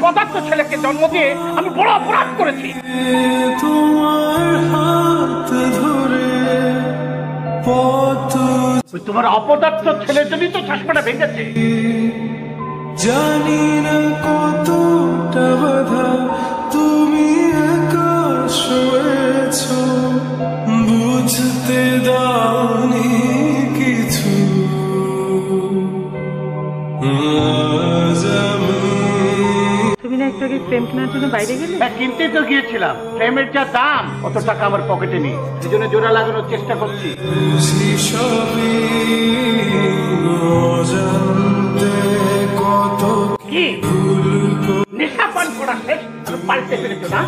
অপদার্থ ছেলেকে জন্ম দিয়ে আমি বড় অপরাধ করেছি। তোমার অপদার্থ ছেলের জন্যই তো চশমাটা ভেঙেছে। জানি না কতটা বাধা তুমি একা সয়েছ, বুঝতে দাওনি কিছু। তুমি না একটু আগে ফ্রেম কেনার জন্য বাইরে গেলে? হ্যাঁ, কিনতে তো গিয়েছিলাম। ফ্রেমের যা দাম, অত টাকা আমার পকেটে নেই, সেই জন্য জোড়া লাগানোর চেষ্টা করছি। কি নেশা পান করা শেষ, পাল্টে ফেলেছো না?